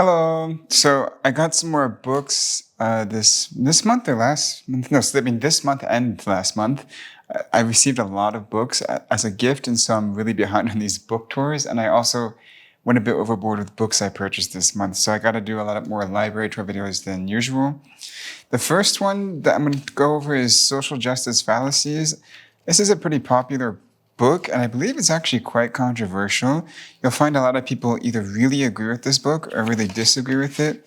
Hello. So I got some more books this month or last month. No, this month and last month. I received a lot of books as a gift, and so I'm really behind on these book tours. And I also went a bit overboard with books I purchased this month, so I got to do a lot more library tour videos than usual. The first one that I'm going to go over is Social Justice Fallacies. This is a pretty popular book, and I believe it's actually quite controversial. You'll find a lot of people either really agree with this book or really disagree with it.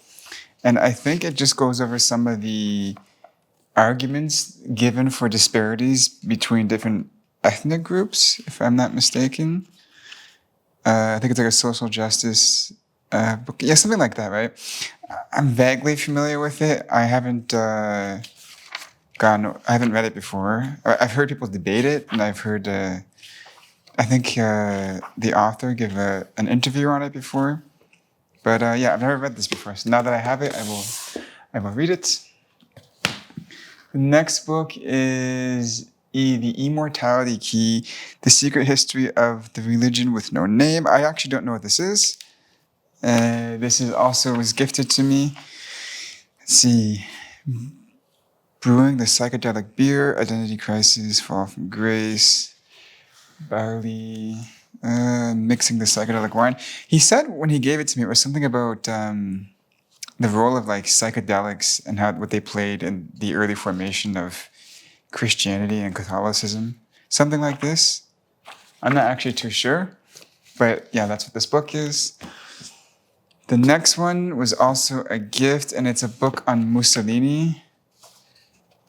And I think it just goes over some of the arguments given for disparities between different ethnic groups, if I'm not mistaken. I think it's like a social justice book. Yeah, something like that, right? I'm vaguely familiar with it. I haven't read it before. I've heard people debate it, and I've heard I think the author give an interview on it before. But yeah, I've never read this before. So now that I have it, I will read it. The next book is The Immortality Key, The Secret History of the Religion with No Name. I actually don't know what this is. This is also was gifted to me. Let's see. Brewing the Psychedelic Beer, Identity Crisis, Fall from Grace, Barley, Mixing the Psychedelic Wine. He said when he gave it to me, it was something about the role of like psychedelics and what they played in the early formation of Christianity and Catholicism. Something like this. I'm not actually too sure, but yeah, that's what this book is. The next one was also a gift, and it's a book on Mussolini.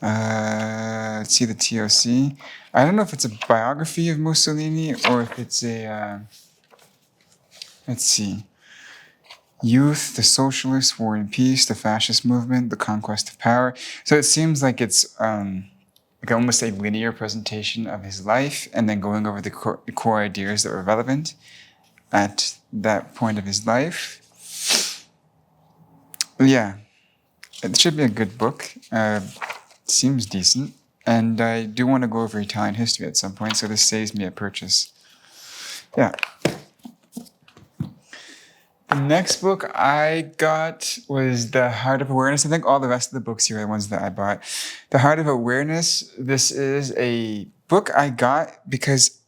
Let's see the TOC. I don't know if it's a biography of Mussolini or if it's a, let's see. Youth, the Socialists, War and Peace, the Fascist Movement, the Conquest of Power. So it seems like it's like almost a linear presentation of his life and then going over the core ideas that were relevant at that point of his life. Yeah, it should be a good book. Seems decent. And I do want to go over Italian history at some point, so this saves me a purchase. Yeah. The next book I got was The Heart of Awareness. I think all the rest of the books here are the ones that I bought. The Heart of Awareness, this is a book I got because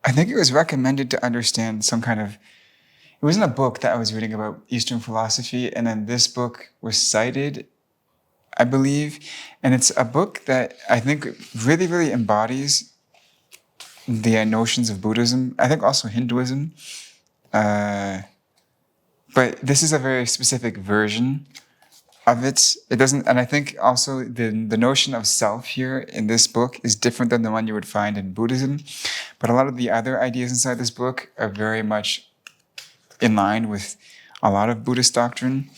I think it was recommended to understand some kind of... It wasn't a book that I was reading about Eastern philosophy, and then this book was cited, I believe. And it's a book that I think really, really embodies the notions of Buddhism. I think also Hinduism. But this is a very specific version of it. It doesn't, and I think also the notion of self here in this book is different than the one you would find in Buddhism. But a lot of the other ideas inside this book are very much in line with a lot of Buddhist doctrine.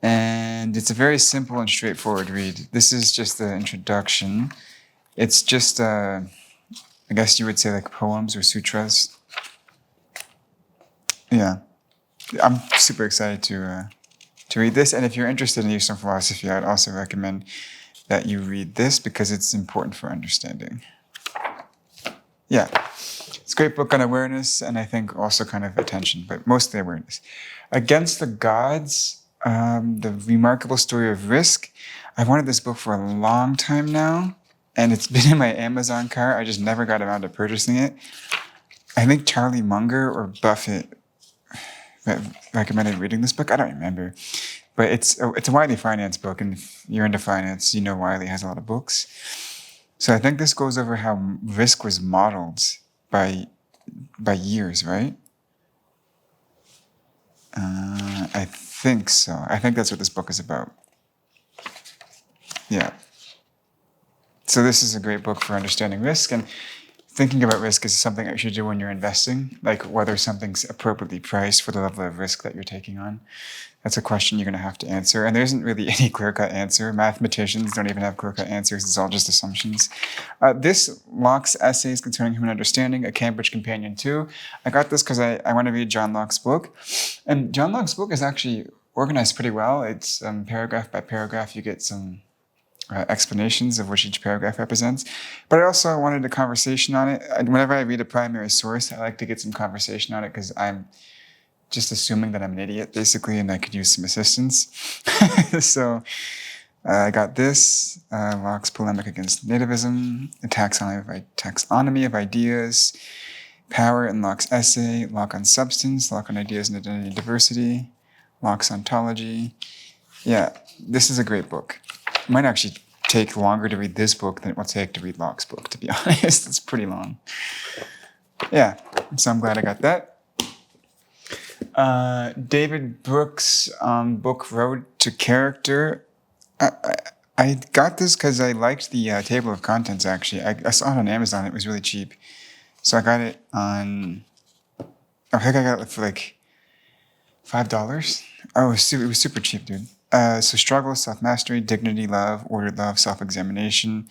And it's a very simple and straightforward read. This is just the introduction. It's just, I guess you would say like poems or sutras. Yeah. I'm super excited to read this. And if you're interested in Eastern philosophy, I'd also recommend that you read this because it's important for understanding. Yeah. It's a great book on awareness and I think also kind of attention, but mostly awareness. Against the Gods, The Remarkable Story of Risk. I've wanted this book for a long time now, and it's been in my Amazon cart. I just never got around to purchasing it. I think Charlie Munger or Buffett recommended reading this book. I don't remember. But it's a Wiley finance book, and if you're into finance, you know Wiley has a lot of books. So I think this goes over how risk was modeled by years, right? I think so. I think that's what this book is about. Yeah. So this is a great book for understanding risk, and thinking about risk is something that you should do when you're investing, like whether something's appropriately priced for the level of risk that you're taking on. That's a question you're going to have to answer. And there isn't really any clear-cut answer. Mathematicians don't even have clear-cut answers. It's all just assumptions. This Locke's Essays Concerning Human Understanding, a Cambridge Companion 2. I got this because I want to read John Locke's book. And John Locke's book is actually organized pretty well. It's paragraph by paragraph. You get some explanations of what each paragraph represents. But I also wanted a conversation on it. Whenever I read a primary source, I like to get some conversation on it because I'm just assuming that I'm an idiot, basically, and I could use some assistance. So I got this, Locke's polemic against nativism, a taxonomy of ideas, power in Locke's essay, Locke on substance, Locke on ideas and identity and diversity, Locke's ontology. Yeah, this is a great book. It might actually take longer to read this book than it will take to read Locke's book, to be honest. It's pretty long. Yeah, so I'm glad I got that. David Brooks' book Road to Character. I got this because I liked the table of contents, actually. I saw it on Amazon. It was really cheap. So I got it on... I think I got it for like $5. Oh, it was super cheap, dude. So struggle, self-mastery, dignity, love, ordered love, self-examination,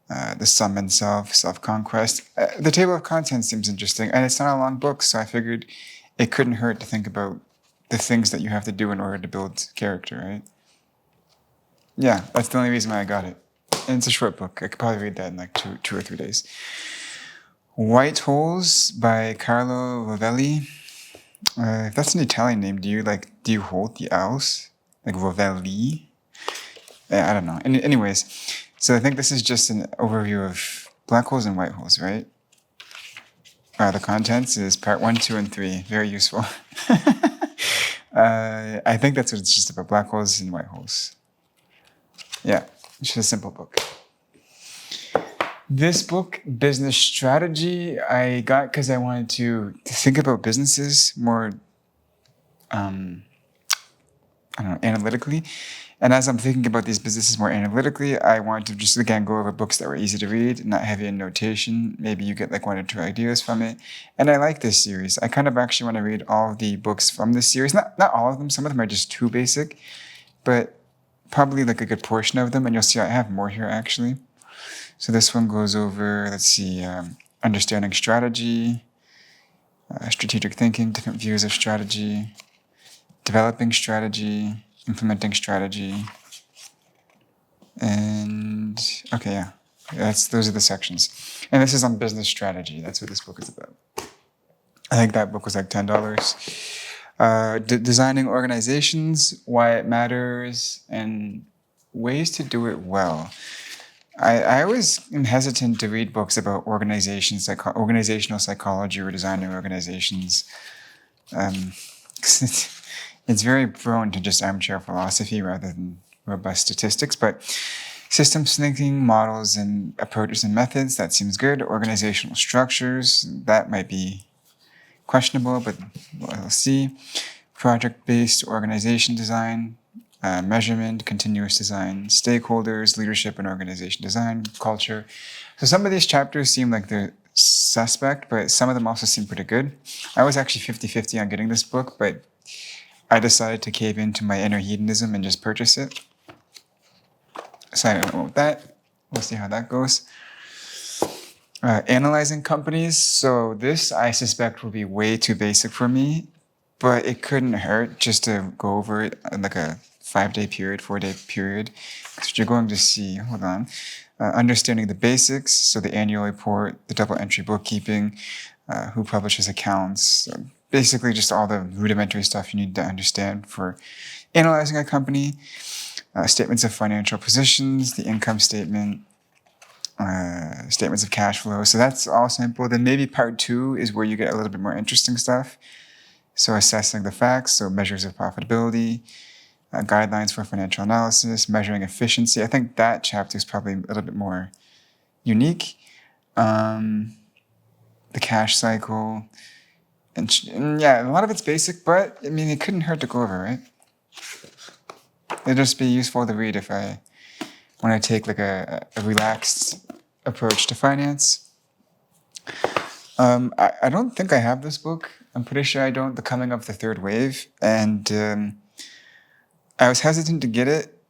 the sum and self, self-conquest. The table of contents seems interesting, and it's not a long book, so I figured it couldn't hurt to think about the things that you have to do in order to build character, right? Yeah, that's the only reason why I got it. And it's a short book. I could probably read that in like two or 3 days. White Holes by Carlo Rovelli. If that's an Italian name, do you hold the L's? Like Rovelli? I don't know. Anyways, so I think this is just an overview of black holes and white holes, right? The contents is part 1, 2, and 3. Very useful. I think that's what it's just about, black holes and white holes. Yeah, it's just a simple book. This book, Business Strategy, I got because I wanted to think about businesses more, analytically. And as I'm thinking about these businesses more analytically, I wanted to just, again, go over books that were easy to read, not heavy in notation. Maybe you get like 1 or 2 ideas from it. And I like this series. I kind of actually want to read all of the books from this series. Not all of them. Some of them are just too basic, but probably like a good portion of them. And you'll see I have more here, actually. So this one goes over, let's see, understanding strategy, strategic thinking, different views of strategy, developing strategy, implementing strategy, and okay, yeah, those are the sections. And this is on business strategy. That's what this book is about. I think that book was like $10. Designing organizations, why it matters, and ways to do it well. I always am hesitant to read books about organizational psychology or designing organizations. It's very prone to just armchair philosophy rather than robust statistics, but systems thinking, models and approaches and methods, that seems good. Organizational structures, that might be questionable, but we'll see. Project-based organization design, measurement, continuous design, stakeholders, leadership and organization design, culture. So some of these chapters seem like they're suspect, but some of them also seem pretty good. I was actually 50-50 on getting this book, but I decided to cave into my inner hedonism and just purchase it. So I don't know about that. We'll see how that goes. Analyzing companies. So this, I suspect, will be way too basic for me, but it couldn't hurt just to go over it in like a 5-day period, 4-day period. Because you're going to see, hold on, understanding the basics. So the annual report, the double entry bookkeeping, who publishes accounts. So basically just all the rudimentary stuff you need to understand for analyzing a company. Statements of financial positions, the income statement, statements of cash flow. So that's all simple. Then maybe part 2 is where you get a little bit more interesting stuff. So assessing the facts, so measures of profitability, guidelines for financial analysis, measuring efficiency. I think that chapter is probably a little bit more unique. The cash cycle. And yeah, a lot of it's basic, but I mean, it couldn't hurt to go over, right? It'd just be useful to read if I want to take like a relaxed approach to finance. I don't think I have this book. I'm pretty sure I don't. The Coming of the Third Wave. And I was hesitant to get it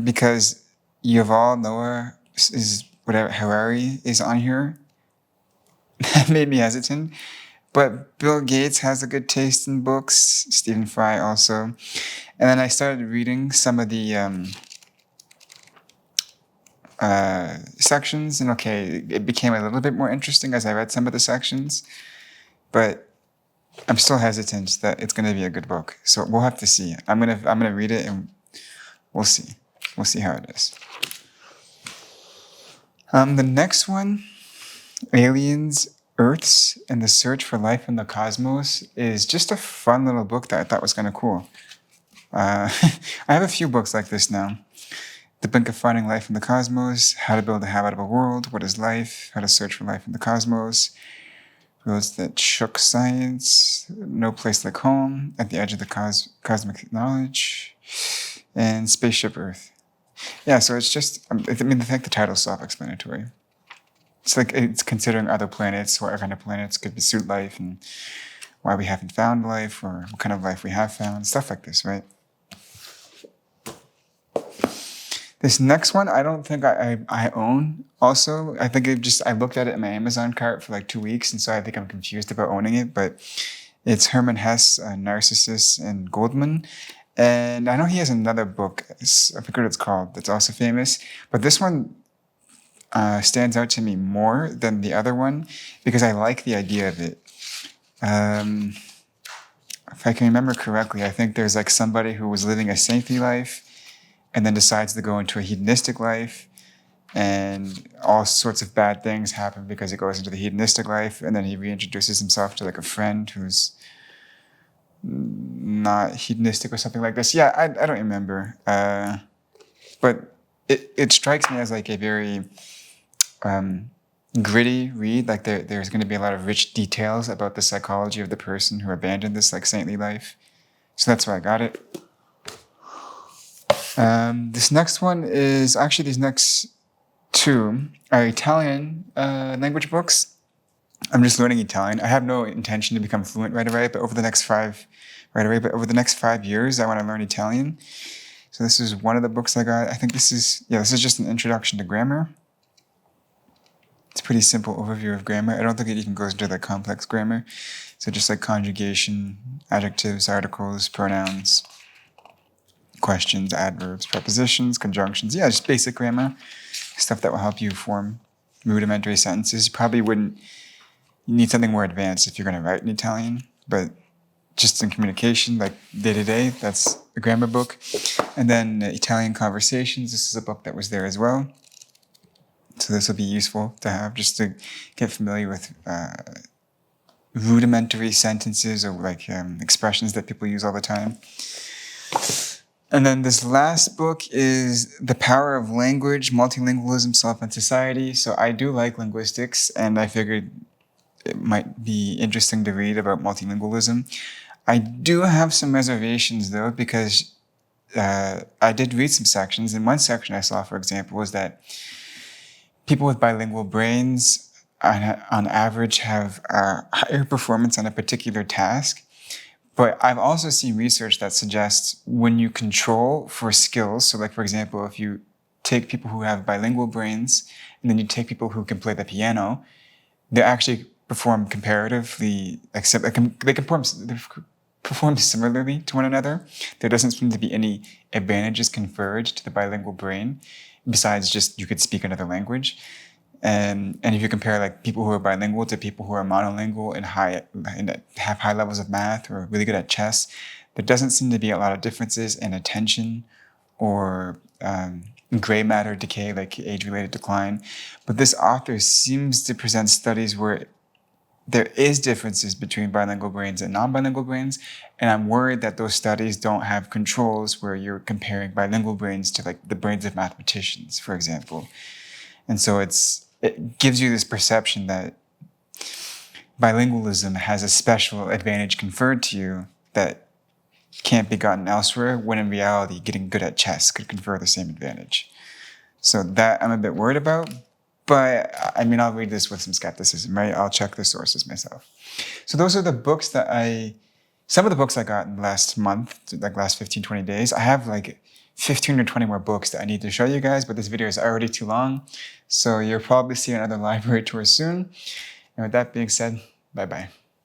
because Yuval Noah Harari is on here. That made me hesitant. But Bill Gates has a good taste in books. Stephen Fry also. And then I started reading some of the sections. And okay, it became a little bit more interesting as I read some of the sections. But I'm still hesitant that it's going to be a good book. So we'll have to see. I'm gonna read it and we'll see. We'll see how it is. The next one, Aliens, Earths, and the Search for Life in the Cosmos, is just a fun little book that I thought was kind of cool. I have a few books like this now. The Book of Finding Life in the Cosmos, How to Build a Habitable World, What is Life, How to Search for Life in the Cosmos, Roads That Shook Science, No Place Like Home, At the Edge of the Cosmic Knowledge, and Spaceship Earth. Yeah, so it's just, I think the title's self-explanatory. It's considering other planets, what kind of planets could suit life, and why we haven't found life, or what kind of life we have found, stuff like this, right? This next one, I don't think I own also. I think I looked at it in my Amazon cart for like 2 weeks, and so I think I'm confused about owning it, but it's Hermann Hesse, Narcissus and Goldmund. And I know he has another book, I forget what it's called, that's also famous, but this one stands out to me more than the other one because I like the idea of it. If I can remember correctly, I think there's like somebody who was living a saintly life and then decides to go into a hedonistic life, and all sorts of bad things happen because he goes into the hedonistic life, and then he reintroduces himself to like a friend who's not hedonistic or something like this. Yeah, I don't remember. But it strikes me as like a very gritty read. Like there's going to be a lot of rich details about the psychology of the person who abandoned this like saintly life. So that's why I got it. This next one is actually, these next two are Italian language books. I'm just learning Italian. I have no intention to become fluent right away, but over the next 5 years, I want to learn Italian. So this is one of the books I got. I think this is just an introduction to grammar. It's a pretty simple overview of grammar. I don't think it even goes into the complex grammar. So just like conjugation, adjectives, articles, pronouns, questions, adverbs, prepositions, conjunctions. Yeah, just basic grammar. Stuff that will help you form rudimentary sentences. You probably wouldn't need something more advanced if you're going to write in Italian, but just in communication, like day-to-day, that's a grammar book. And then Italian Conversations, this is a book that was there as well. So this will be useful to have just to get familiar with rudimentary sentences or like expressions that people use all the time. And then this last book is The Power of Language, Multilingualism, Self and Society. So I do like linguistics, and I figured it might be interesting to read about multilingualism. I do have some reservations, though, because I did read some sections. And one section I saw, for example, was that people with bilingual brains, on average, have higher performance on a particular task. But I've also seen research that suggests when you control for skills, so like, for example, if you take people who have bilingual brains and then you take people who can play the piano, they actually perform comparatively, except they perform similarly to one another. There doesn't seem to be any advantages conferred to the bilingual brain, besides just you could speak another language. And if you compare like people who are bilingual to people who are monolingual and have high levels of math or are really good at chess, there doesn't seem to be a lot of differences in attention or gray matter decay, like age-related decline. But this author seems to present studies where there is differences between bilingual brains and non-bilingual brains, and I'm worried that those studies don't have controls where you're comparing bilingual brains to like the brains of mathematicians, for example. And so it gives you this perception that bilingualism has a special advantage conferred to you that can't be gotten elsewhere, when in reality, getting good at chess could confer the same advantage. So that I'm a bit worried about, but I mean, I'll read this with some skepticism, right? I'll check the sources myself. So those are the books some of the books I got in the last month, like last 15, 20 days. I have like 15 or 20 more books that I need to show you guys, but this video is already too long. So you'll probably see another library tour soon. And with that being said, bye-bye.